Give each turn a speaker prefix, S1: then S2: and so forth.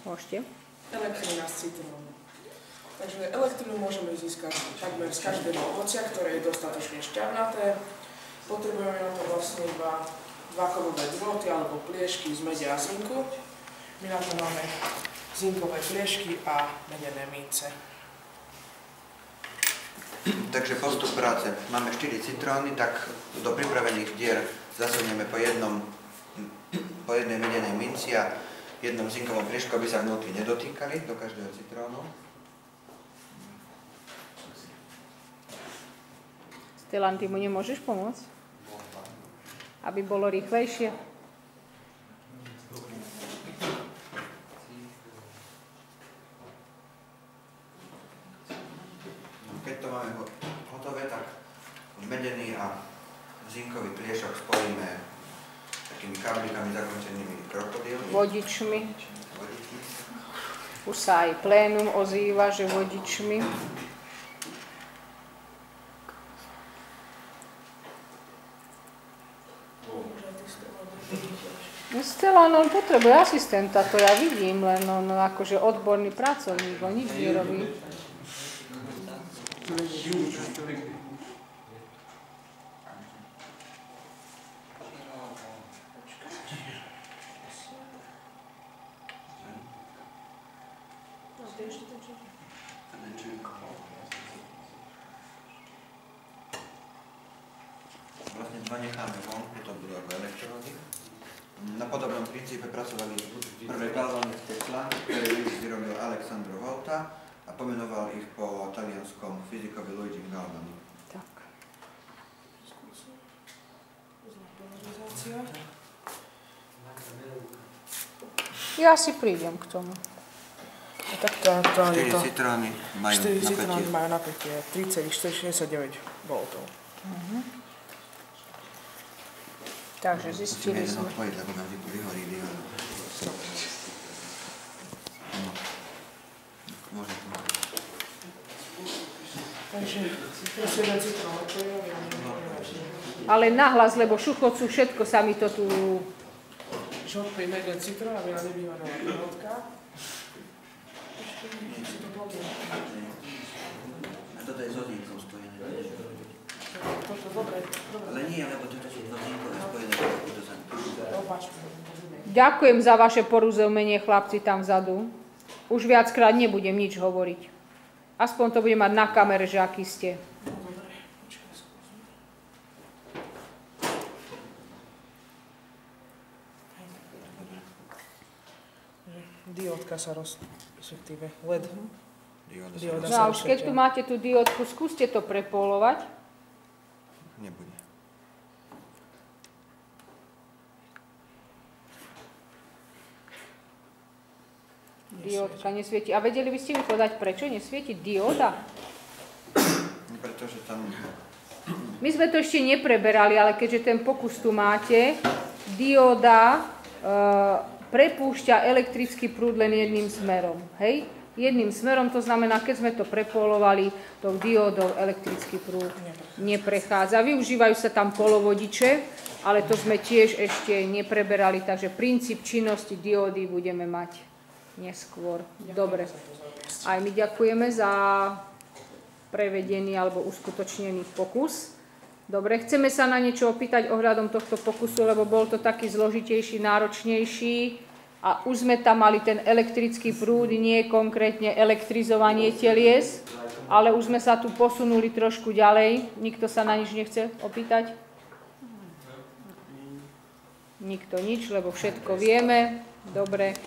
S1: Môžete.
S2: Elektrina z citrónu. Takže elektrinu môžeme získať takmer z každého ovocia, ktoré je dostatočne šťavnaté. Potrebujeme na to vlastne dva kovové drôty alebo pliešky z mede a zinku. My na to máme zinkové pliešky a medené mince.
S3: Takže postup práce. Máme 4 citróny, tak do pripravených dier zasunieme po jednej medenej minci a jednom zinkovom pliešku, aby sa vnútri nedotýkali do každého citrónu.
S1: Stellan, ty mu nemôžeš pomôcť? Aby bolo rýchlejšie.
S3: Keď to máme hotové, tak medený a zinkový pliešok spojíme takými kablikami zakončenými krokodilmi.
S1: Vodičmi. Už sa aj plénum ozýva, že vodičmi. Stellan, on potrebuje asistenta, to ja vidím, len on akože odborný pracovník, on nič nerobí.
S3: Vlastne dva necháme vonku, to budú ako elektródy. Na podobnom princípe pracovali prvé galvanické slangy, ktoré vyrobil Alessandro Volta a pomenoval ich po talianskom fyzikovi Luigi Galvani.
S1: Tak. Ja si prídem k tomu.
S3: Štyri citróny
S2: majú napätie 3,469 V.
S1: Takže zistili sme. Ale nahlas, lebo šuchocú všetko sa mi to tu...
S2: Žodpejme jeden citrón, aby nám nebývala pilotka.
S3: A toto je s ozínkou spojené.
S2: Toto dobre.
S3: Ale nie, lebo toto sú dva zinkové spojené.
S1: Ďakujem za vaše porozumenie, chlapci tam vzadu. Už viackrát nebudem nič hovoriť. Aspoň to budem mať na kamere, že aký ste.
S2: Diódka sa respektíve LED.
S1: No a už keď tu máte tú diódku, skúste to prepolovať.
S3: Nebude.
S1: Diódka nesvieti. A vedeli by ste mi povedať, prečo nesvieti dióda?
S3: Pretože tam...
S1: My sme to ešte nepreberali, ale keďže ten pokus tu máte, dióda prepúšťa elektrický prúd len jedným smerom. Hej? Jedným smerom, to znamená, keď sme to prepolovali, tou diódou elektrický prúd neprechádza. Využívajú sa tam polovodiče, ale to sme tiež ešte nepreberali, takže princíp činnosti diódy budeme mať neskôr. Dobre. Aj my ďakujeme za prevedený alebo uskutočnený pokus. Dobre, chceme sa na niečo opýtať ohľadom tohto pokusu, lebo bol to taký zložitejší, náročnejší a už sme tam mali ten elektrický prúd, nie konkrétne elektrizovanie telies, ale už sme sa tu posunuli trošku ďalej. Nikto sa na nič nechce opýtať? Nikto nič, lebo všetko vieme. Dobre.